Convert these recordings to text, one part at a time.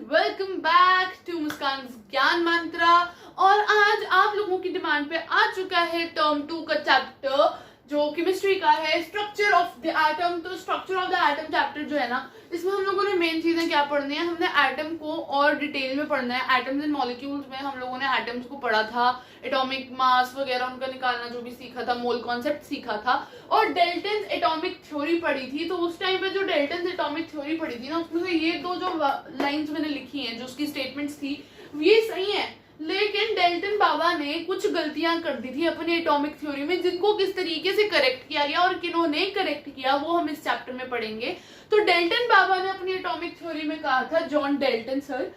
Welcome back to मुस्कान ज्ञान मंत्रा। और आज आप लोगों की डिमांड पे आ चुका है टर्म 2 का चैप्टर जो केमिस्ट्री का है, स्ट्रक्चर ऑफ द एटम। तो structure of the atom chapter जो है ना, इसमें हम लोगों ने मेन चीजें क्या पढ़नी है, हमने एटम को और डिटेल में पढ़ना है। एटम्स एंड मॉलिक्यूल्स में हम लोगों ने एटम्स को पढ़ा था, एटॉमिक मास वगैरह उनका निकालना जो भी सीखा था, मोल कॉन्सेप्ट सीखा था, और डेल्टन्स एटॉमिक थ्योरी पढ़ी थी। तो उस टाइम पे जो डेल्टन्स एटॉमिक थ्योरी पढ़ी थी ना, उसमें से ये दो जो लाइंस मैंने लिखी हैं, जो उसकी स्टेटमेंट्स थी, ये सही है। लेकिन डेल्टन बाबा ने कुछ गलतियां कर दी थी अपनी एटॉमिक थ्योरी में, जिनको किस तरीके से करेक्ट किया गया और किन्होंने करेक्ट किया वो हम इस चैप्टर में पढ़ेंगे। तो डेल्टन बाबा ने अपनी एटॉमिक थ्योरी में कहा था, जॉन डेल्टन सर,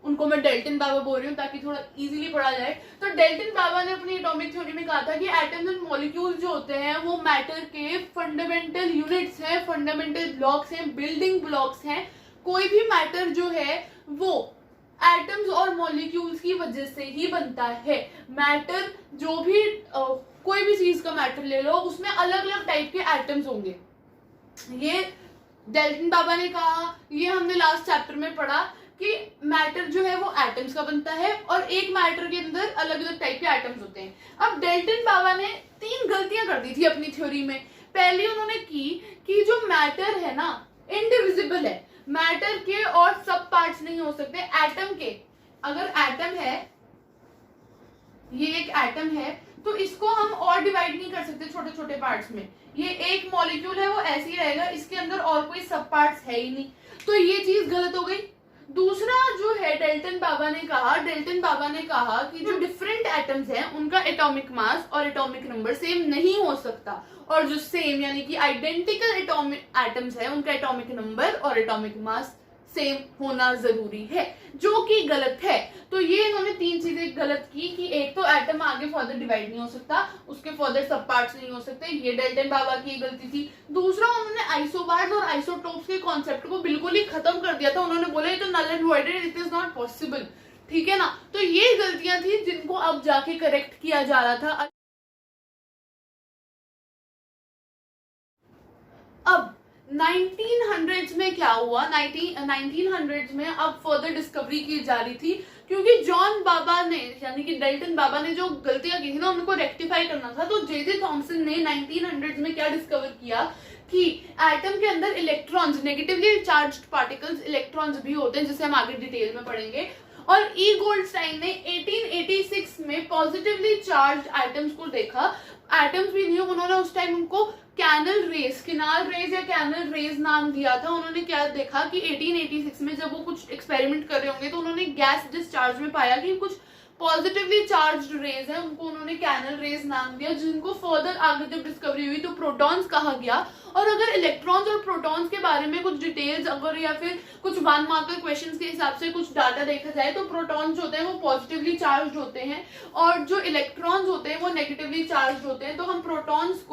उनको मैं डेल्टन बाबा बोल रही हूँ ताकि थोड़ा इजीली पढ़ा जाए। तो डेल्टन बाबा ने अपनी एटॉमिक थ्योरी में कहा था कि एटम्स एंड मॉलिक्यूल्स जो होते हैं वो मैटर के फंडामेंटल यूनिट्स हैं, फंडामेंटल ब्लॉक्स हैं, बिल्डिंग ब्लॉक्स हैं। कोई भी मैटर जो है वो एटम्स और मॉलिक्यूल्स की वजह से ही बनता है। मैटर जो भी कोई भी चीज का मैटर ले लो, उसमें अलग अलग टाइप के एटम्स होंगे। ये डेल्टन बाबा ने कहा, ये हमने लास्ट चैप्टर में पढ़ा कि मैटर जो है वो एटम्स का बनता है और एक मैटर के अंदर अलग अलग टाइप के एटम्स होते हैं। अब डेल्टन बाबा ने 3 गलतियां कर दी थी अपनी थ्योरी में। पहली उन्होंने की कि जो मैटर है ना, इनडिविजिबल है, मैटर के और सब पार्ट्स नहीं हो सकते। एटम के, अगर एटम है, ये एक एटम है, तो इसको हम और डिवाइड नहीं कर सकते छोटे छोटे पार्ट्स में। ये एक मॉलिक्यूल है, वो ऐसे ही रहेगा, इसके अंदर और कोई सब पार्ट्स है ही नहीं। तो ये चीज गलत हो गई। दूसरा जो है डेल्टन बाबा ने कहा कि जो डिफरेंट एटम्स हैं उनका एटॉमिक मास और एटॉमिक नंबर सेम नहीं हो सकता, और जो सेम यानी कि आइडेंटिकल एटॉमिक एटम्स है उनका एटॉमिक नंबर और एटॉमिक मास सेम होना जरूरी है, जो कि गलत है। तो ये इन्होंने 3 चीजें गलत की कि एक तो एटम आगे फर्दर डिवाइड नहीं हो सकता, उसके फर्दर सब पार्ट्स नहीं हो सकते, ये डेल्टन बाबा की गलती थी। दूसरा, उन्होंने आइसोबार्स और आइसोटोप्स के कॉन्सेप्ट को बिल्कुल ही खत्म कर दिया था। उन्होंने बोला ये तो नल एंड वॉइड है, इट इज नॉट पॉसिबल। ठीक है ना। तो ये गलतियां थी जिनको अब जाके करेक्ट किया जा रहा था। अब 1900s में क्या हुआ, 1900s में अब फर्दर डिस्कवरी की जा रही थी, क्योंकि जॉन बाबा ने यानी कि डेल्टन बाबा ने जो गलतियां की थी ना, उनको रेक्टिफाई करना था। तो जे थॉमसन ने 1900s में क्या डिस्कवर किया कि एटम के अंदर electrons, negatively charged particles electrons भी होते हैं, जिसे हम आगे डिटेल में पढ़ेंगे। और ई गोल्डस्टाइन ने 1886 में पॉजिटिवली चार्ज्ड एटम्स को देखा। एटम्स भी नहीं, उन्होंने उस टाइम उनको कैनल रेज या कैनल रेज नाम दिया था। उन्होंने क्या देखा कि 1886 में जब वो कुछ एक्सपेरिमेंट कर रहे होंगे, तो उन्होंने गैस डिस्चार्ज में पाया कि कुछ पॉजिटिवली चार्ज्ड रेज है, उनको उन्होंने कैनल रेज नाम दिया, जिनको फर्दर आगे जब डिस्कवरी हुई तो प्रोटॉन्स कहा गया। और अगर इलेक्ट्रॉन्स और प्रोटॉन्स के बारे में कुछ डिटेल्स अगर या फिर कुछ 1 मार्कर क्वेश्चंस के हिसाब से कुछ डाटा देखा जाए, तो प्रोटॉन्स होते हैं वो पॉजिटिवली चार्ज्ड होते हैं और जो इलेक्ट्रॉन्स होते हैं वो नेगेटिवली चार्ज्ड होते हैं। तो हम प्रोटॉन्स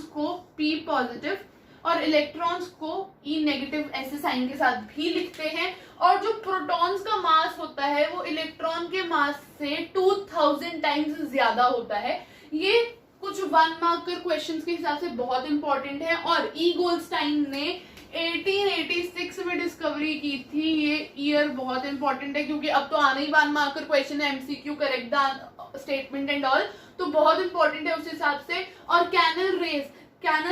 को P पॉजिटिव और इलेक्ट्रॉन्स को E नेगेटिव ऐसे साइन के साथ भी लिखते हैं। और जो प्रोटॉन्स का मास होता है वो इलेक्ट्रॉन के मास से 2000 टाइम्स ज्यादा होता है। ये कुछ 1 मार्कर क्वेश्चंस के हिसाब से बहुत इंपॉर्टेंट है। और ई गोल्डस्टाइन ने 1886 में डिस्कवरी की थी। ये ईयर बहुत इंपॉर्टेंट है, क्योंकि अब तो आने ही 1 मार्कर क्वेश्चन है, MCQ correct the statement and all, तो बहुत इंपॉर्टेंट है उस हिसाब से। और कैनल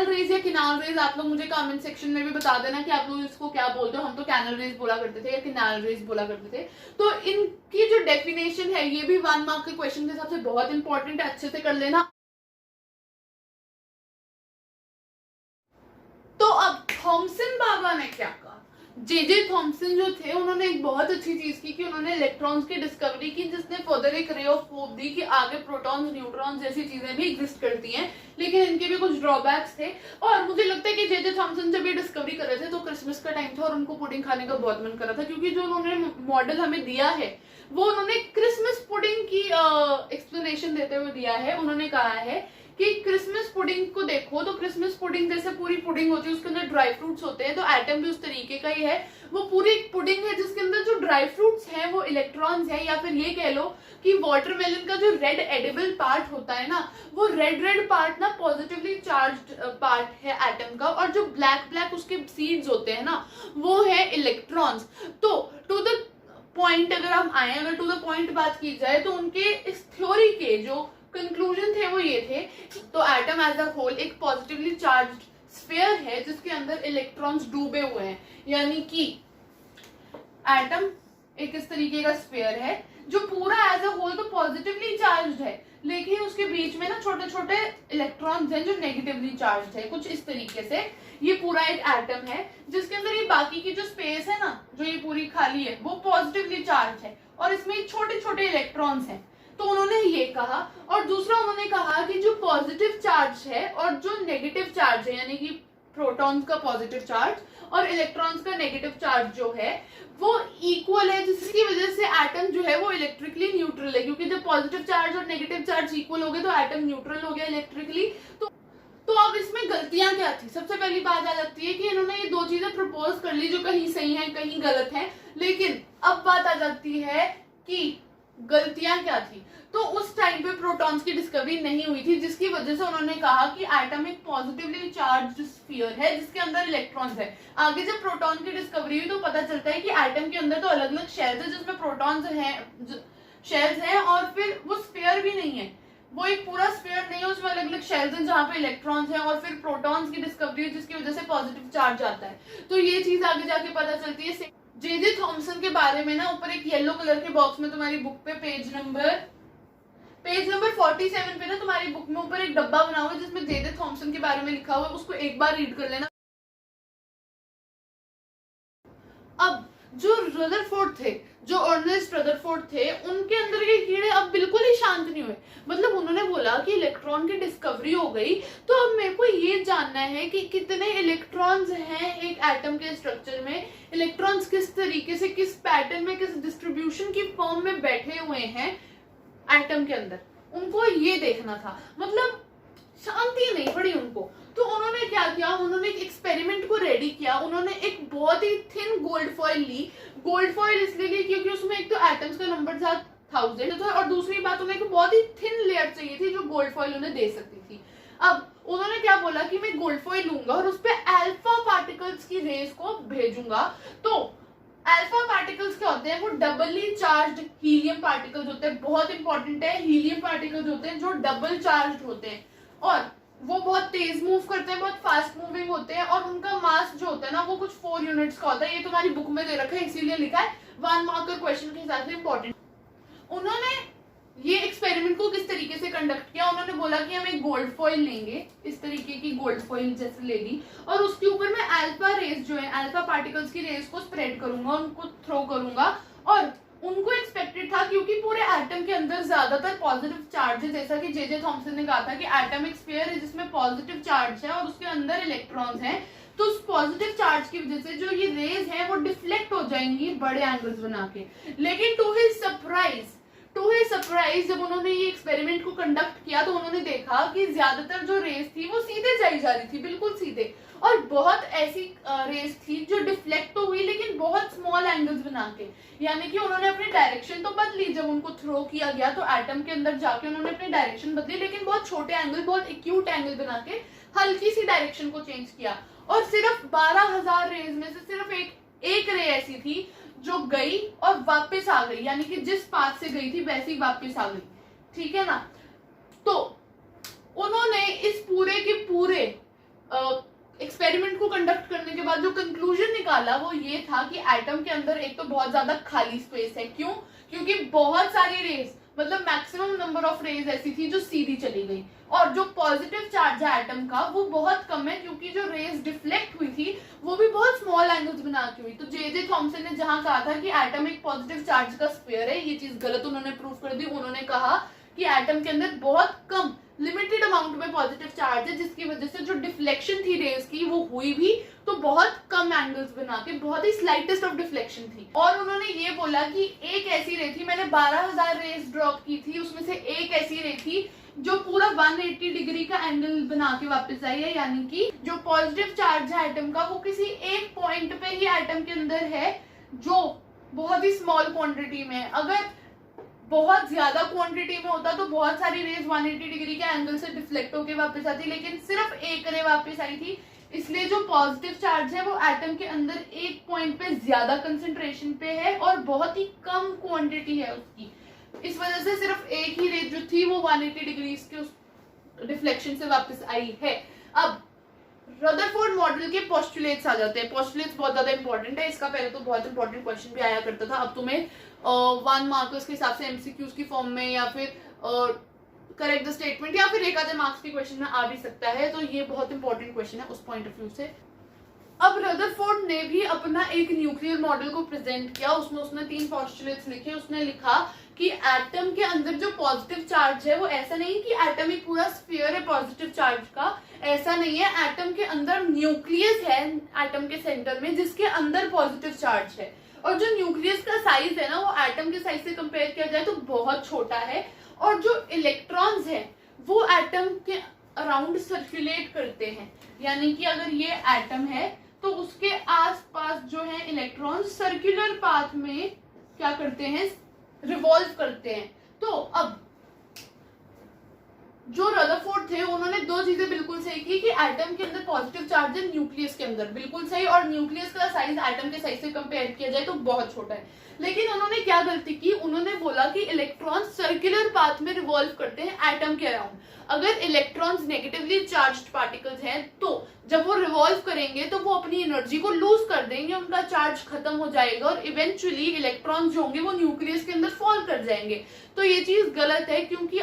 रेज या किनाल रेज, आप लोग मुझे कमेंट सेक्शन में भी बता देना कि आप लोग इसको क्या बोलते हो। हम तो कैनल रेज बोला करते थे या किनाल रेज बोला करते थे। तो इनकी जो डेफिनेशन है ये भी 1 मार्क के क्वेश्चन के हिसाब से बहुत इंपॉर्टेंट है, अच्छे से कर लेना। तो अब थॉमसन बाबा ने क्या कहा, जे थॉमसन जो थे, उन्होंने एक बहुत अच्छी चीज की कि उन्होंने इलेक्ट्रॉन्स की डिस्कवरी की, जिसने फर्दर एक रे ऑफ होप दी कि आगे प्रोटॉन्स, न्यूट्रॉन्स जैसी चीजें भी एग्जिस्ट करती हैं, लेकिन इनके भी कुछ ड्रॉबैक्स थे। और मुझे लगता है कि जे थॉमसन जब ये डिस्कवरी कर रहे थे तो क्रिसमस का टाइम था और उनको पुडिंग खाने का बहुत मन कर रहा था, क्योंकि जो उन्होंने मॉडल हमें दिया है वो उन्होंने क्रिसमस पुडिंग की एक्सप्लेनेशन देते हुए दिया है। उन्होंने कहा है कि क्रिसमस पुडिंग को देखो, तो क्रिसमस पुडिंग जैसे पूरी पुडिंग होती है, उसके अंदर ड्राई फ्रूट्स होते हैं, तो एटम भी उस तरीके का ही है। वो पूरी एक पुडिंग है जिसके अंदर जो ड्राई फ्रूट्स हैं वो इलेक्ट्रॉन्स हैं, या फिर ये कह लो कि वाटरमेलन का जो रेड एडिबल पार्ट होता है ना, वो रेड पार्ट ना पॉजिटिवली चार्ज्ड पार्ट है एटम का, और जो ब्लैक उसके सीड्स होते हैं ना वो है इलेक्ट्रॉन्स। तो टू द पॉइंट अगर हम आए, अगर टू द पॉइंट बात की जाए तो उनके इस थ्योरी के जो कंक्लूजन थे वो ये थे, तो एटम एज अ होल एक पॉजिटिवली चार्ज्ड स्फीयर है जिसके अंदर इलेक्ट्रॉन्स डूबे हुए हैं, यानी कि एटम एक इस तरीके का स्फीयर है जो पूरा एज अ होल तो पॉजिटिवली चार्ज्ड है, लेकिन उसके बीच में ना छोटे छोटे इलेक्ट्रॉन्स हैं जो नेगेटिवली चार्ज्ड है, कुछ इस तरीके से। ये पूरा एक एटम है जिसके अंदर ये बाकी की जो स्पेस है ना, जो ये पूरी खाली है, वो पॉजिटिवली चार्ज है और इसमें छोटे छोटे इलेक्ट्रॉन्स हैं। तो उन्होंने ये कहा, और दूसरा उन्होंने कहा कि जो पॉजिटिव चार्ज है और जो नेगेटिव चार्ज है, यानी कि प्रोटॉन्स का पॉजिटिव चार्ज और इलेक्ट्रॉन्स का नेगेटिव चार्ज जो है वो इक्वल है, जिसकी वजह से एटम जो है वो इलेक्ट्रिकली न्यूट्रल है, क्योंकि जब पॉजिटिव चार्ज और नेगेटिव चार्ज इक्वल हो गए तो एटम न्यूट्रल हो गया इलेक्ट्रिकली। तो अब इसमें गलतियां क्या थी? सबसे पहली बात आ जाती है कि इन्होंने ये दो चीजें प्रपोज कर ली जो कहीं सही है कहीं गलत है, लेकिन अब बात आ जाती है कि गलतियां क्या थी। तो उस टाइम पे प्रोटॉन्स की डिस्कवरी नहीं हुई थी, जिसकी वजह से उन्होंने कहा कि एटम एक पॉजिटिवली चार्ज्ड स्फीयर है जिसके अंदर इलेक्ट्रॉन्स है। आगे जब प्रोटॉन की डिस्कवरी हुई तो पता चलता है कि एटम के अंदर तो अलग अलग शेल्स है जिसमें प्रोटॉन्स हैं, शेल्स हैं, और फिर वो स्फीयर भी नहीं है, वो एक पूरा स्फीयर नहीं है, उसमें अलग अलग शेल्स हैं जहां पे इलेक्ट्रॉन्स हैं, और फिर प्रोटॉन्स की डिस्कवरी है जिसकी वजह से पॉजिटिव चार्ज आता है। तो ये चीज आगे जाके पता चलती है। जे थॉमसन के बारे में ना ऊपर एक येलो कलर के बॉक्स में तुम्हारी बुक पे पेज नंबर 47 पे ना तुम्हारी बुक में ऊपर एक डब्बा बना हुआ है जिसमें जे थॉमसन के बारे में लिखा हुआ है, उसको एक बार रीड कर लेना। अब जो रदरफोर्ड थे, जो अर्नेस्ट रदरफोर्ड थे, उनके अंदर के कीड़े अब बिल्कुल ही शांत नहीं हुए। मतलब उन्होंने बोला कि इलेक्ट्रॉन की डिस्कवरी हो गई, तो अब मेरे को ये जानना है कि कितने इलेक्ट्रॉन्स हैं एक एटम के स्ट्रक्चर में, इलेक्ट्रॉन्स किस तरीके से, किस पैटर्न में, किस डिस्ट्रीब्यूशन की फॉर्म में बैठे हुए हैं एटम के अंदर, उनको ये देखना था। मतलब शांति नहीं पड़ी उनको। तो उन्होंने क्या किया, उन्होंने एक एक्सपेरिमेंट को रेडी किया। उन्होंने एक बहुत ही थिन गोल्ड फॉइल ली। गोल्ड फॉइल इसलिए ली क्योंकि उसमें एक तो एटम्स का नंबर था 1000 था, और दूसरी बात उन्हें एक बहुत ही थिन लेयर चाहिए थी जो गोल्ड फॉइल उन्हें दे सकती थी। अब उन्होंने क्या बोला कि मैं गोल्ड फॉइल लूंगा और उस पर अल्फा पार्टिकल्स की रेस को भेजूंगा। तो अल्फा पार्टिकल्स क्या होते हैं? वो डबली चार्ज्ड हीलियम पार्टिकल्स होते हैं। बहुत इंपॉर्टेंट है, हीलियम पार्टिकल्स होते हैं जो डबल चार्ज्ड होते हैं और वो बहुत तेज मूव करते हैं, बहुत फास्ट मूविंग होते हैं, और उनका मास जो होता है ना वो कुछ 4 यूनिट्स का होता है। ये तुम्हारी बुक में दे रखा है, इसीलिए लिखा है 1 मार्कर क्वेश्चन के हिसाब से इंपॉर्टेंट। उन्होंने ये एक्सपेरिमेंट को किस तरीके से कंडक्ट किया, उन्होंने बोला कि हम एक गोल्ड फॉइल लेंगे, इस तरीके की गोल्ड फॉइल जैसे ले ली, और उसके ऊपर मैं अल्फा रेस जो है, अल्फा पार्टिकल्स की रेस को स्प्रेड करूंगा, उनको थ्रो करूंगा। और उनको एक्सपेक्टेड था, क्योंकि पूरे एटम के अंदर ज्यादातर पॉजिटिव चार्ज है, जैसा कि जे थॉमसन ने कहा था कि एटम एक स्फीयर है जिसमें पॉजिटिव चार्ज है और उसके अंदर इलेक्ट्रॉन्स हैं, तो उस पॉजिटिव चार्ज की वजह से जो ये रेज हैं वो डिफ्लेक्ट हो जाएंगी बड़े एंगल्स बना के। लेकिन टू हिज सरप्राइज जब उन्होंने ये एक्सपेरिमेंट को कंडक्ट किया तो उन्होंने देखा कि ज्यादातर जो रेस थी वो सीधे जाई जा रही थी, बिल्कुल सीधे, और बहुत ऐसी रेस थी जो डिफ्लेक्ट तो हुई लेकिन बहुत स्मॉल एंगल्स बना के। यानी कि उन्होंने अपनी डायरेक्शन तो बदली, जब उनको थ्रो किया गया तो एटम के अंदर जाके उन्होंने अपनी डायरेक्शन बदली, लेकिन बहुत छोटे एंगल, बहुत एक्यूट एंगल बना के हल्की सी डायरेक्शन को चेंज किया। और सिर्फ 12,000 रेज में से सिर्फ एक रे ऐसी थी जो गई और वापस आ गई, यानी कि जिस पाथ से गई थी वैसी वापस आ गई, ठीक है ना। तो उन्होंने इस पूरे के पूरे एक्सपेरिमेंट को कंडक्ट करने के बाद जो कंक्लूजन निकाला वो ये था कि एटम के अंदर एक तो बहुत ज्यादा खाली स्पेस है। क्यों? क्योंकि बहुत सारी रेज, मतलब मैक्सिमम नंबर ऑफ रेज ऐसी थी जो सीधी चली गई, और जो पॉजिटिव चार्ज है एटम का वो बहुत कम है, क्योंकि जो रेज डिफ्लेक्ट हुई थी वो भी बहुत स्मॉल एंगल्स बना के हुई। तो जे थॉमसन ने जहां कहा था कि एटम एक पॉजिटिव चार्ज का स्फीयर है, ये चीज गलत उन्होंने प्रूव कर दी। उन्होंने कहा कि एटम के अंदर बहुत कम, लिमिटेड अमाउंट में पॉजिटिव चार्ज है, जिसकी वजह से जो डिफ्लेक्शन थी रेज की वो हुई भी तो बहुत कम एंगल्स बना के, बहुत ही स्लाइटेस्ट ऑफ डिफ्लेक्शन थी। और उन्होंने ये बोला कि एक ऐसी रे थी, मैंने 12,000 रेज ड्रॉप की थी, उसमें से एक ऐसी रे थी जो पूरा 180 डिग्री का एंगल बना के वापस आई है, यानी कि जो पॉजिटिव चार्ज है एटम का वो किसी एक पॉइंट पे ही एटम एटम के अंदर है जो बहुत ही स्मॉल क्वांटिटी में है। अगर बहुत ज्यादा क्वांटिटी में होता तो बहुत सारी रेज 180 डिग्री के एंगल से डिफ्लेक्ट होकर वापस आती, लेकिन सिर्फ एक रे वापस आई थी। इसलिए जो पॉजिटिव चार्ज है वो एटम के अंदर एक पॉइंट पे ज्यादा कंसंट्रेशन पे है और बहुत ही कम क्वांटिटी है उसकी। इस वजह से सिर्फ एक ही रे जो थी वो 180 डिग्री के उस डिफ्लेक्शन से वापस आई है। अब रदरफोर्ड मॉडल के पोस्टुलेट्स आ जाते हैं। पोस्टुलेट्स बहुत ज्यादा इंपॉर्टेंट है, इसका पहले तो बहुत इंपॉर्टेंट क्वेश्चन भी आया करता था। अब तुम्हें 1 मार्कर्स के हिसाब से एमसीक्यूज की फॉर्म में या फिर करेक्ट द स्टेटमेंट या फिर एक आधे मार्क्स के क्वेश्चन में आ भी सकता है, तो ये बहुत इंपॉर्टेंट क्वेश्चन है उस पॉइंट ऑफ व्यू से। अब रदरफोर्ड ने भी अपना एक न्यूक्लियर मॉडल को प्रेजेंट किया, उसमें उसने 3 पोस्टुलेट्स लिखे। उसने लिखा कि एटम के अंदर जो पॉजिटिव चार्ज है वो ऐसा नहीं कि एटम एक पूरा स्फीयर है पॉजिटिव चार्ज का, ऐसा नहीं है। एटम के अंदर न्यूक्लियस है एटम के सेंटर में जिसके अंदर पॉजिटिव चार्ज है, और जो न्यूक्लियस का साइज है ना वो एटम के साइज से कंपेयर किया जाए तो बहुत छोटा है, और जो इलेक्ट्रॉन्स है वो एटम के अराउंड सर्कुलेट करते हैं। यानी कि अगर ये एटम है तो उसके आसपास जो है इलेक्ट्रॉन सर्कुलर पाथ में क्या करते हैं, रिवॉल्व करते हैं। तो अब जो रदरफोर्ड थे उन्होंने 2 चीजें बिल्कुल सही की कि एटम के अंदर पॉजिटिव चार्ज है न्यूक्लियस के अंदर, बिल्कुल सही, और न्यूक्लियस का साइज एटम के साइज से कंपेयर किया जाए तो बहुत छोटा है। लेकिन उन्होंने क्या गलती की, उन्होंने बोला कि इलेक्ट्रॉन सर्कुलर पाथ में रिवॉल्व करते हैं एटम के अराउंड। अगर इलेक्ट्रॉन्स नेगेटिवली चार्ज्ड पार्टिकल्स हैं तो जब वो रिवॉल्व करेंगे तो वो अपनी एनर्जी को लूज कर देंगे, उनका चार्ज खत्म हो जाएगा और इवेंचुअली इलेक्ट्रॉन्स जो होंगे वो न्यूक्लियस के अंदर फॉल कर जाएंगे। तो ये चीज गलत है, क्योंकि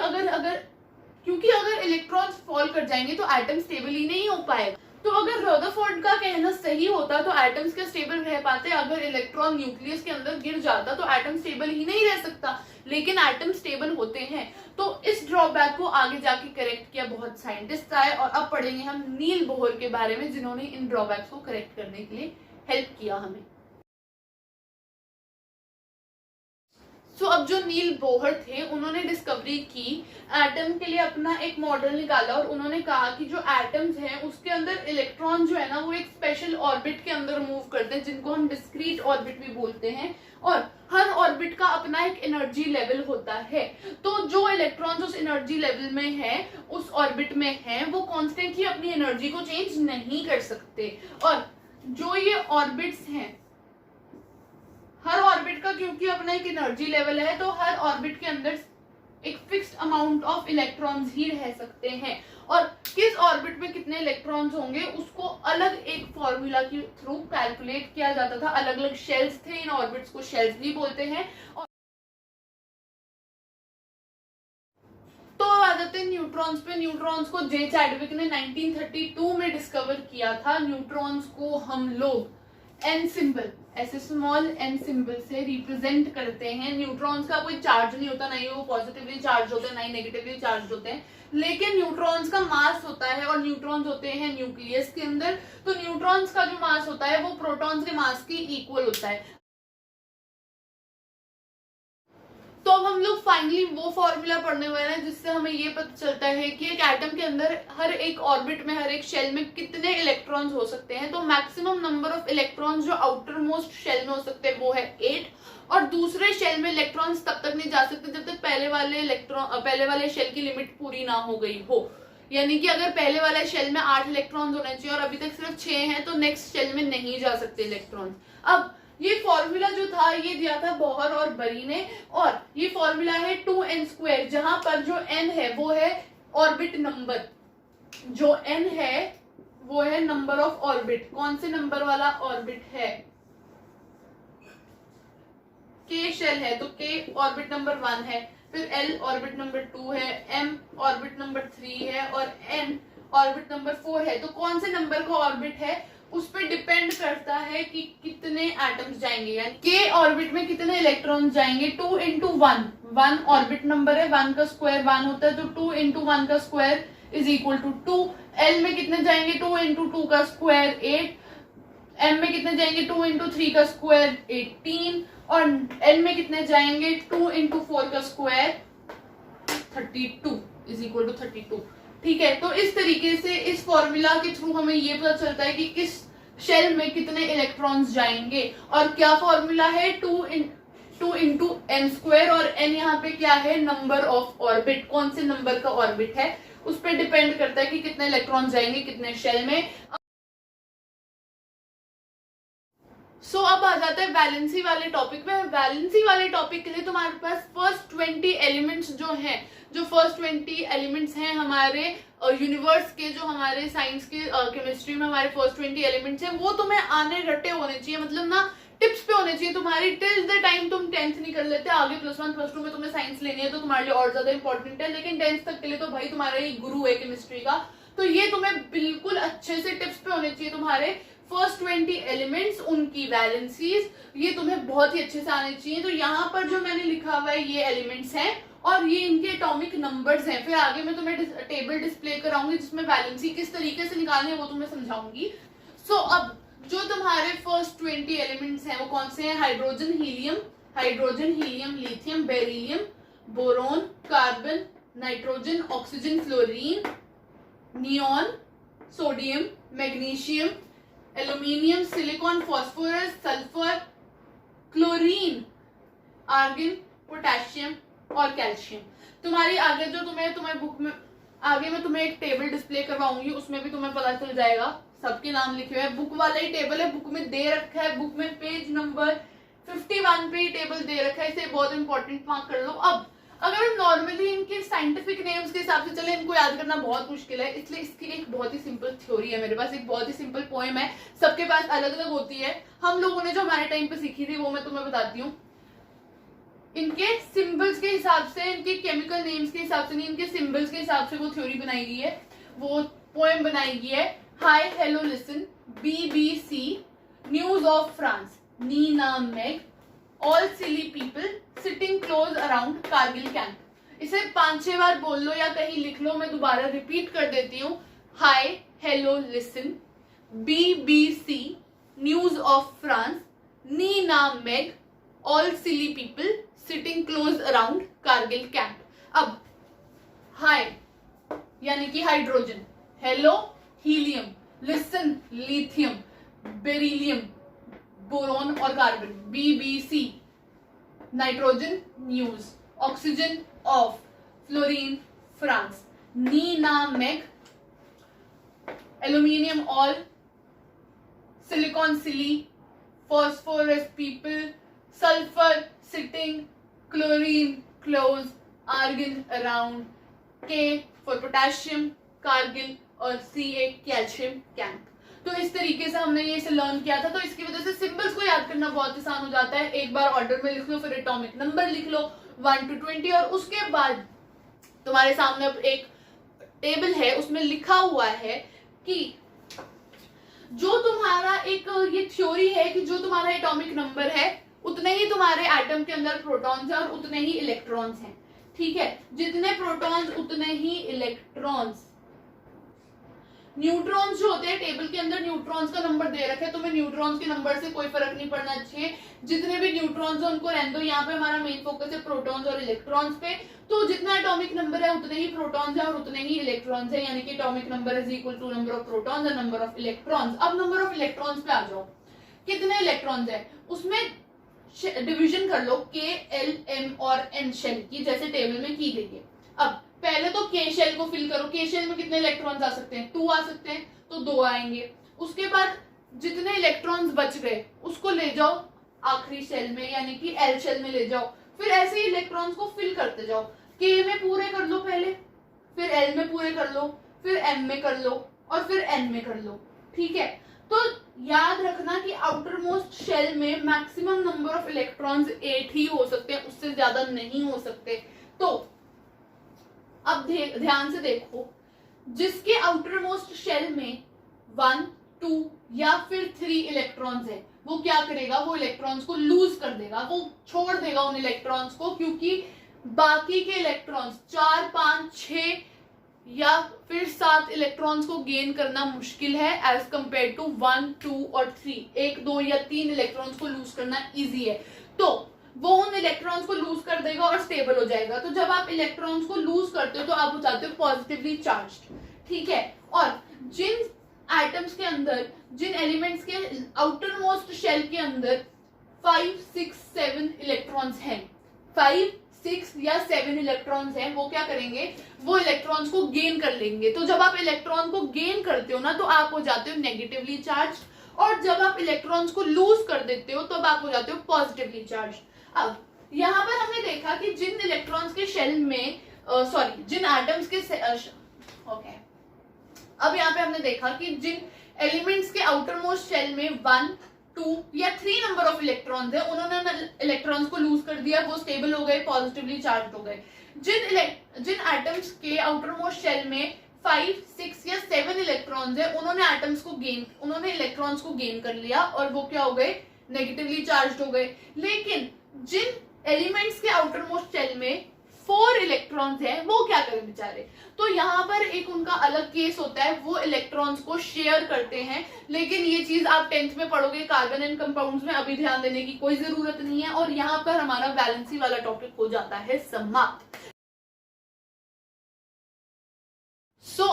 अगर इलेक्ट्रॉन्स फॉल कर जाएंगे तो एटम स्टेबल ही नहीं हो पाएगा। तो अगर रदरफोर्ड का कहना सही होता तो एटम्स के स्टेबल रह पाते, अगर इलेक्ट्रॉन न्यूक्लियस के अंदर गिर जाता तो एटम स्टेबल ही नहीं रह सकता, लेकिन एटम स्टेबल होते हैं। तो इस ड्रॉबैक को आगे जाके करेक्ट किया बहुत साइंटिस्ट आए, और अब पढ़ेंगे हम नील बोहर के बारे में जिन्होंने इन ड्रॉबैक्स को करेक्ट करने के लिए हेल्प किया हमें। अब जो नील बोहर थे उन्होंने डिस्कवरी की, एटम के लिए अपना एक मॉडल निकाला, और उन्होंने कहा कि जो एटम्स हैं उसके अंदर इलेक्ट्रॉन जो है ना वो एक स्पेशल ऑर्बिट के अंदर मूव करते हैं जिनको हम डिस्क्रीट ऑर्बिट भी बोलते हैं, और हर ऑर्बिट का अपना एक एनर्जी लेवल होता है। तो जो इलेक्ट्रॉन्स उस एनर्जी लेवल में है, उस ऑर्बिट में है, वो कॉन्स्टेंटली अपनी एनर्जी को चेंज नहीं कर सकते। और जो ये ऑर्बिट्स हैं, हर ऑर्बिट का क्योंकि अपना एक एनर्जी लेवल है तो हर ऑर्बिट के अंदर एक फिक्स्ड अमाउंट ऑफ इलेक्ट्रॉन्स ही रह सकते हैं, और किस ऑर्बिट में कितने इलेक्ट्रॉन्स होंगे उसको अलग एक फॉर्मूला के थ्रू कैलकुलेट किया जाता था। अलग अलग शेल्स थे, इन ऑर्बिट्स को शेल्स भी बोलते हैं। तो आ जाते हैं न्यूट्रॉन्स पे। न्यूट्रॉन्स को जे चैडविक ने 1932 में डिस्कवर किया था। न्यूट्रॉन्स को हम लोग एन सिंबल, ऐसे स्मॉल एन सिंबल से रिप्रेजेंट करते हैं। न्यूट्रॉन्स का कोई चार्ज नहीं होता, नहीं वो पॉजिटिवली चार्ज होते हैं ना ही नेगेटिवली चार्ज होते हैं, लेकिन न्यूट्रॉन्स का मास होता है, और न्यूट्रॉन्स होते हैं न्यूक्लियस के अंदर। तो न्यूट्रॉन्स का जो मास होता है वो प्रोटॉन्स के मास के इक्वल होता है। तो अब हम लोग फाइनली वो फॉर्मूला पढ़ने वाले हैं जिससे हमें ये पता चलता है कि एक एटम के अंदर हर एक ऑर्बिट में, हर एक शेल में कितने इलेक्ट्रॉन्स हो सकते हैं। तो मैक्सिमम नंबर ऑफ इलेक्ट्रॉन्स जो आउटर मोस्ट शेल में हो सकते हैं वो है 8, और दूसरे शेल में इलेक्ट्रॉन्स तब तक नहीं जा सकते जब तक पहले वाले शेल की लिमिट पूरी ना हो गई हो। यानी कि अगर पहले वाले शेल में 8 इलेक्ट्रॉन्स होने चाहिए और अभी तक सिर्फ 6 हैं तो नेक्स्ट शेल में नहीं जा सकते इलेक्ट्रॉन्स। अब ये फॉर्मूला जो था ये दिया था बोहर और बरी ने, और ये फॉर्मूला है 2n², जहां पर जो n है वो है ऑर्बिट नंबर, जो n है वो है नंबर ऑफ ऑर्बिट। कौन से नंबर वाला ऑर्बिट है? k शेल है तो k ऑर्बिट नंबर 1 है, फिर l ऑर्बिट नंबर 2 है, m ऑर्बिट नंबर 3 है, और n ऑर्बिट नंबर 4 है। तो कौन से नंबर का ऑर्बिट है उस पर डिपेंड करता है कि कितने एटम्स जाएंगे, यानी k ऑर्बिट में कितने इलेक्ट्रॉन जाएंगे। 2 into 1, 1 ऑर्बिट नंबर है, 1 का स्क्वायर 1 होता है, तो 2 into 1 का square is equal to 2। l में कितने जाएंगे? 2 into 2 का स्क्वायर 8, m में कितने जाएंगे? 2 into 3 का स्क्वायर 18, और n में कितने जाएंगे? 2 into 4 का स्क्वायर 32 इज इक्वल टू 32। ठीक है, तो इस तरीके से इस फॉर्मूला के थ्रू हमें ये पता चलता है कि किस शेल में कितने इलेक्ट्रॉन्स जाएंगे, और क्या फॉर्मूला है, 2 इंटू एन स्क्वायर, और एन यहाँ पे क्या है, नंबर ऑफ ऑर्बिट, कौन से नंबर का ऑर्बिट है उस पर डिपेंड करता है कि कितने इलेक्ट्रॉन जाएंगे कितने शेल में। सो अब आ जाता है वैलेंसी वाले टॉपिक पे। वैलेंसी वाले टॉपिक के लिए तुम्हारे पास फर्स्ट 20 एलिमेंट्स जो हैं, जो फर्स्ट 20 एलिमेंट्स हैं हमारे यूनिवर्स के, जो हमारे साइंस के केमिस्ट्री में हमारे फर्स्ट 20 एलिमेंट्स हैं, वो तुम्हें आने रटे होने चाहिए, मतलब ना टिप्स पे होने चाहिए तुम्हारी, टिल द टाइम तुम 10th नहीं कर लेते, आगे +1 +2 में तुम्हें साइंस लेनी है तो तुम्हारे लिए और ज्यादा इंपॉर्टेंट है, लेकिन 10th तक के लिए तो भाई तुम्हारा ये गुरु है केमिस्ट्री का, तो ये तुम्हें बिल्कुल अच्छे से टिप्स पे होने चाहिए। तुम्हारे फर्स्ट 20 एलिमेंट्स, उनकी वैलेंसीज, ये तुम्हें बहुत ही अच्छे से आने चाहिए। तो यहाँ पर जो मैंने लिखा हुआ है ये एलिमेंट्स हैं और ये इनके एटॉमिक नंबर्स हैं। फिर आगे मैं तुम्हें टेबल डिस्प्ले कराऊंगी जिसमें वैलेंसी किस तरीके से निकालनी है वो तुम्हें समझाऊंगी। सो अब जो तुम्हारे फर्स्ट 20 एलिमेंट्स हैं वो कौन से हैं, hydrogen helium, lithium, beryllium, boron, carbon, nitrogen, oxygen, fluorine, neon, sodium, magnesium, aluminium, silicon, phosphorus, sulphur, chlorine, argon, potassium और कैल्शियम। तुम्हारी आगे जो तुम्हें बुक में आगे मैं तुम्हें एक टेबल डिस्प्ले करवाऊंगी, उसमें भी तुम्हें पता चल जाएगा, सबके नाम लिखे हुए हैं, बुक वाला ही टेबल है, बुक में दे रखा है, बुक में पेज नंबर 51 पे ही टेबल दे रखा है, इसे बहुत इंपॉर्टेंट मार्क कर लो। अब अगर हम नॉर्मली इनके साइंटिफिक नेम्स के हिसाब से चले, इनको याद करना बहुत मुश्किल है, इसलिए इसकी एक बहुत ही सिंपल थ्योरी है मेरे पास, एक बहुत ही सिंपल पोएम है, सबके पास अलग अलग होती है, हम लोगों ने जो हमारे टाइम पे सीखी थी वो मैं तुम्हें बताती हूँ। इनके सिंबल्स के हिसाब से, इनके केमिकल नेम्स के हिसाब से नहीं, इनके सिंबल्स के हिसाब से वो थ्योरी बनाई गई है, वो पोएम बनाई गई है। Hi hello listen, BBC, news of France, Nina Meg, all silly people sitting close around Kargil camp. इसे 5-6 बार बोल लो या कहीं लिख लो, मैं दोबारा रिपीट कर देती हूँ। Hi hello listen, BBC, news of France, Nina Meg, all silly people sitting close around Kargil camp. अब हाय यानी कि hydrogen, hello helium, listen lithium, beryllium, boron और carbon, BBC, nitrogen news, oxygen of, fluorine France, Nina Meg, aluminium all, silicon silly, phosphorus people, sulphur sitting, chlorine close, argon around, K for potassium Kargil और Ca calcium camp. तो इस तरीके से हमने ये इसे learn किया था, तो इसकी वजह से सिंबल्स को याद करना बहुत आसान हो जाता है। एक बार ऑर्डर में लिख लो, फिर एटॉमिक नंबर लिख लो 1 to 20, और उसके बाद तुम्हारे सामने अब एक टेबल है, उसमें लिखा हुआ है कि जो तुम्हारा एक ये थ्योरी है कि जो तुम्हारा एटॉमिक नंबर है उतने ही तुम्हारे एटम के अंदर प्रोटॉन्स हैं और उतने ही इलेक्ट्रॉन्स हैं, ठीक है, जितने प्रोटॉन्स उतने ही इलेक्ट्रॉन्स। न्यूट्रॉन्स जो होते हैं, टेबल के अंदर न्यूट्रॉन्स का नंबर दे रखे, तुम्हें न्यूट्रॉन्स के नंबर से कोई फर्क नहीं पड़ना चाहिए, जितने भी न्यूट्रॉन्स हैं उनको रहने दो। यहाँ पे हमारा मेन फोकस है प्रोटॉन्स और इलेक्ट्रॉन्स पे, तो जितना एटॉमिक नंबर है उतने ही प्रोटॉन्स है और उतने ही इलेक्ट्रॉन्स है, यानी कि atomic number is equal to number of protons और नंबर ऑफ इलेक्ट्रॉन्स। अब नंबर ऑफ इलेक्ट्रॉन्स पे आ जाओ, कितने इलेक्ट्रॉन्स है उसमें डिवीजन कर लो K, L, M और N शेल की, जैसे टेबल में की गई है। अब पहले तो K शेल को फिल करो, K शेल में कितने इलेक्ट्रॉन्स आ सकते हैं, 2 आ सकते हैं, तो 2 आएंगे। उसके बाद जितने इलेक्ट्रॉन्स बच गए उसको ले जाओ आखिरी शेल में, यानी कि L शेल में ले जाओ, फिर ऐसे ही इलेक्ट्रॉन्स को फिल करते जाओ, K में पूरे कर लो पहले, फिर L में पूरे कर लो, फिर M में कर लो और फिर N में कर लो, ठीक है। तो याद रखना कि आउटर मोस्ट शेल में मैक्सिमम नंबर ऑफ इलेक्ट्रॉन्स 8 ही हो सकते हैं, उससे ज्यादा नहीं हो सकते। तो अब ध्यान से देखो, जिसके आउटर मोस्ट शेल में 1, 2 या फिर 3 इलेक्ट्रॉन्स है, वो क्या करेगा, वो इलेक्ट्रॉन्स को लूज कर देगा, वो छोड़ देगा उन इलेक्ट्रॉन्स को, क्योंकि बाकी के इलेक्ट्रॉन्स 4, 5, 6 या फिर 7 इलेक्ट्रॉन्स को गेन करना मुश्किल है एज कम्पेयर टू 1, 2 और 3। 1, 2 या 3 इलेक्ट्रॉन्स को लूज करना इजी है, तो वो उन इलेक्ट्रॉन्स को लूज कर देगा और स्टेबल हो जाएगा। तो जब आप इलेक्ट्रॉन्स को लूज करते हो तो आप हो जाते हो पॉजिटिवली चार्ज्ड, ठीक है। और जिन एटम्स के अंदर, जिन एलिमेंट्स के आउटर मोस्ट शेल के अंदर 5, 6, 7 इलेक्ट्रॉन्स हैं, 5, 6 या 7 इलेक्ट्रॉन्स हैं, वो क्या करेंगे, वो इलेक्ट्रॉन्स को गेन कर लेंगे। तो जब आप इलेक्ट्रॉन को गेन करते हो ना, तो आप हो जाते हो नेगेटिवली चार्ज, और जब आप इलेक्ट्रॉन्स को लूज कर देते हो तो आप हो जाते हो पॉजिटिवली चार्ज। अब यहाँ पर हमने देखा कि जिन इलेक्ट्रॉन्स के शेल में जिन एटम्स के अब यहाँ पे हमने देखा कि जिन एलिमेंट्स के आउटर मोस्ट शेल में 1, 2 या 3 नंबर ऑफ इलेक्ट्रॉन्स है, उन्होंने इलेक्ट्रॉन्स को लूज कर दिया, वो स्टेबल हो गए, पॉजिटिवली चार्ज हो गए। जिन एटम्स के आउटर मोस्ट शेल में 5, 6 या 7 इलेक्ट्रॉन्स है, उन्होंने इलेक्ट्रॉन्स को गेन कर लिया और वो क्या हो गए, नेगेटिवली चार्ज हो गए। लेकिन जिन एलिमेंट्स के आउटर मोस्ट शेल में 4 इलेक्ट्रॉन्स है, वो क्या करें बेचारे, तो यहाँ पर एक उनका अलग केस होता है, वो इलेक्ट्रॉन्स को शेयर करते हैं। लेकिन ये चीज आप 10th में पढ़ोगे कार्बन एंड कंपाउंड्स में, अभी ध्यान देने की कोई जरूरत नहीं है। और यहाँ पर हमारा वैलेंसी वाला टॉपिक हो जाता है समाप्त।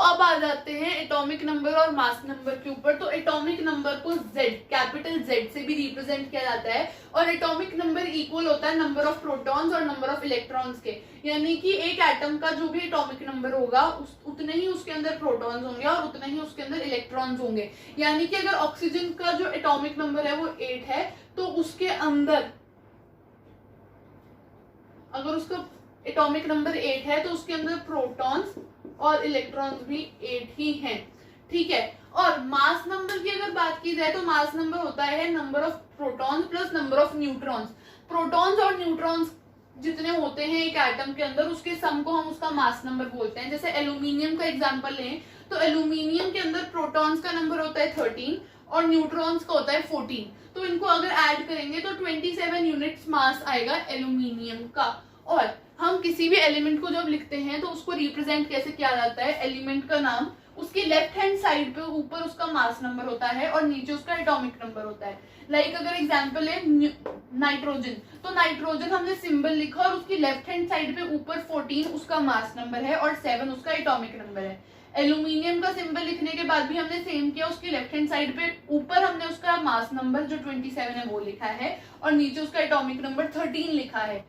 अब आ जाते हैं एटॉमिक नंबर और मास नंबर के ऊपर। तो एटॉमिक नंबर को Z, कैपिटल Z से भी रिप्रेजेंट किया जाता है, और एटॉमिक नंबर इक्वल होता है नंबर ऑफ प्रोटॉन्स और नंबर ऑफ इलेक्ट्रॉन्स के। यानी कि एक एटम का जो भी एटॉमिक नंबर होगा, उतने ही उसके अंदर प्रोटॉन्स होंगे और उतने ही उसके अंदर इलेक्ट्रॉन्स होंगे। यानी कि अगर ऑक्सीजन का जो एटॉमिक नंबर है वो 8 है, तो उसके अंदर अगर उसका एटॉमिक नंबर 8 है तो उसके अंदर प्रोटॉन्स और इलेक्ट्रॉन्स भी 8 ही हैं, ठीक है। और मास नंबर की अगर बात की जाए तो मास नंबर होता है number of protons plus number of neutrons. Protons और न्यूट्रॉन्स जितने होते हैं एक एटम के अंदर, उसके सम को हम उसका मास नंबर बोलते हैं। जैसे एल्यूमिनियम का एग्जांपल लें तो एल्यूमिनियम के अंदर प्रोटॉन्स का नंबर होता है 13 और न्यूट्रॉन्स का होता है 14। तो इनको अगर ऐड करेंगे तो 27 यूनिट्स मास आएगा एल्यूमिनियम का। और हम किसी भी एलिमेंट को जब लिखते हैं तो उसको रिप्रेजेंट कैसे किया जाता है, एलिमेंट का नाम, उसकी लेफ्ट हैंड साइड पे ऊपर उसका मास नंबर होता है और नीचे उसका एटॉमिक नंबर होता है। लाइक अगर एग्जांपल है नाइट्रोजन, तो नाइट्रोजन हमने सिंबल लिखा और उसकी लेफ्ट हैंड साइड पे ऊपर 14 उसका मास नंबर है और 7 उसका एटॉमिक नंबर है। एल्यूमिनियम का सिंबल लिखने के बाद भी हमने सेम किया, उसकी लेफ्ट हैंड साइड पे ऊपर हमने उसका मास नंबर जो 27 है वो लिखा है और नीचे उसका एटॉमिक नंबर 13 लिखा है।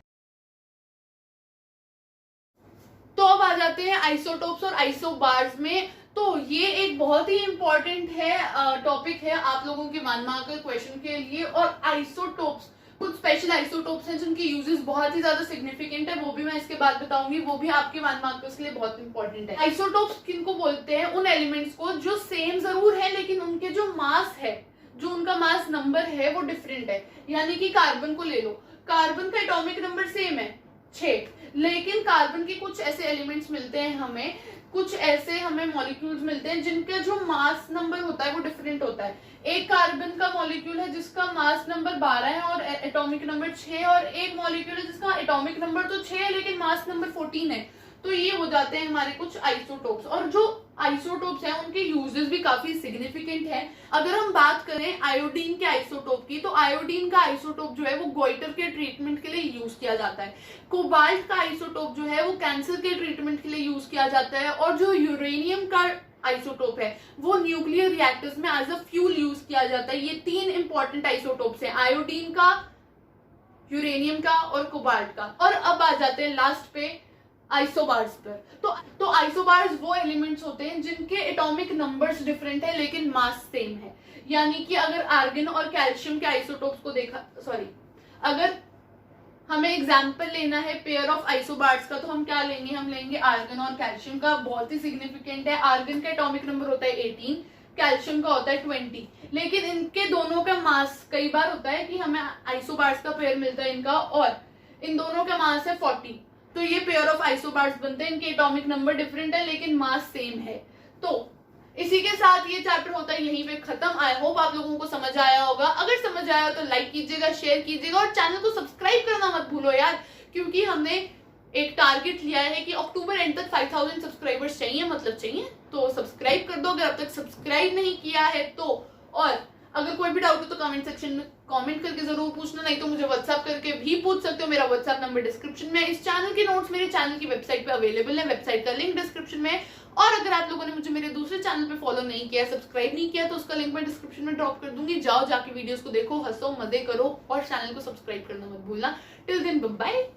तो अब आ जाते हैं आइसोटोप्स और आइसोबार्स में। तो ये एक बहुत ही इंपॉर्टेंट है टॉपिक है आप लोगों के 1 मार्क के क्वेश्चन के लिए। और आइसोटोप्स, कुछ स्पेशल आइसोटोप्स हैं जिनके यूजेस बहुत ही ज्यादा सिग्निफिकेंट है, वो भी मैं इसके बाद बताऊंगी, वो भी आपके 1 मार्क्स के लिए बहुत इंपॉर्टेंट है। आइसोटोप्स किनको बोलते हैं, उन एलिमेंट्स को जो सेम जरूर है लेकिन उनके जो मास है, जो उनका मास नंबर है वो डिफरेंट है। यानी कि कार्बन को ले लो, कार्बन का एटॉमिक नंबर सेम है 6, लेकिन कार्बन के कुछ ऐसे एलिमेंट्स मिलते हैं हमें, कुछ ऐसे हमें मॉलिक्यूल्स मिलते हैं जिनका जो मास नंबर होता है वो डिफरेंट होता है। एक कार्बन का मॉलिक्यूल है जिसका मास नंबर 12 है और एटॉमिक नंबर 6, और एक मॉलिक्यूल है जिसका एटॉमिक नंबर तो 6 है लेकिन मास नंबर 14 है। तो ये हो जाते हैं हमारे कुछ आइसोटोप्स। और जो आइसोटोप्स हैं उनके यूजेस भी काफी सिग्निफिकेंट है। अगर हम बात करें आयोडीन के आइसोटोप की, तो आयोडीन का आइसोटोप जो है वो गोइटर के ट्रीटमेंट के लिए यूज किया जाता है। कोबाल्ट का आइसोटोप जो है वो कैंसर के ट्रीटमेंट के लिए यूज किया जाता है। और जो यूरेनियम का आइसोटोप है वो न्यूक्लियर रिएक्टर्स में एज अ फ्यूल यूज किया जाता है। ये 3 इंपॉर्टेंट आइसोटोप्स हैं, आयोडीन का, यूरेनियम का और कोबाल्ट का। और अब आ जाते हैं लास्ट पे आइसोबार्स पर। तो आइसोबार्स वो एलिमेंट्स होते हैं जिनके एटॉमिक नंबर्स डिफरेंट है लेकिन मास सेम है। यानी कि अगर आर्गन और कैल्शियम के आइसोटोप्स को अगर हमें एग्जाम्पल लेना है पेयर ऑफ आइसोबार्स का, तो हम क्या लेंगे, हम लेंगे आर्गन और कैल्शियम का। बहुत ही सिग्निफिकेंट है, आर्गन का एटॉमिक नंबर होता है 18, कैल्शियम का होता है 20, लेकिन इनके दोनों का मास, कई बार होता है कि हमें आइसोबार्स का पेयर मिलता है इनका और इन दोनों का मास है 40, तो ये पेयर ऑफ आइसोबार्स बनते हैं। इनके एटॉमिक नंबर डिफरेंट है लेकिन मास सेम है। तो इसी के साथ ये चैप्टर होता है यहीं पे खत्म। आई होप आप लोगों को समझ आया होगा। अगर समझ आया तो लाइक कीजिएगा, शेयर कीजिएगा और चैनल को सब्सक्राइब करना मत भूलो यार, क्योंकि हमने एक टारगेट लिया है कि अक्टूबर एंड तक 5000 सब्सक्राइबर्स चाहिए, तो सब्सक्राइब कर दो अगर अब तक सब्सक्राइब नहीं किया है तो। और अगर कोई भी डाउट हो तो कमेंट सेक्शन में कमेंट करके जरूर पूछना, नहीं तो मुझे व्हाट्सएप करके भी पूछ सकते हो। मेरा व्हाट्सएप नंबर डिस्क्रिप्शन में है। इस चैनल के नोट्स मेरे चैनल की वेबसाइट पे अवेलेबल है, वेबसाइट का लिंक डिस्क्रिप्शन में है। और अगर आप लोगों ने मुझे मेरे दूसरे चैनल पे फॉलो नहीं किया, सब्सक्राइब नहीं किया, तो उसका लिंक मैं डिस्क्रिप्शन में ड्रॉप कर दूंगी। जाओ जाके वीडियोस को देखो, हंसो, मजे करो और चैनल को सब्सक्राइब करना मत भूलना। Till then bye bye.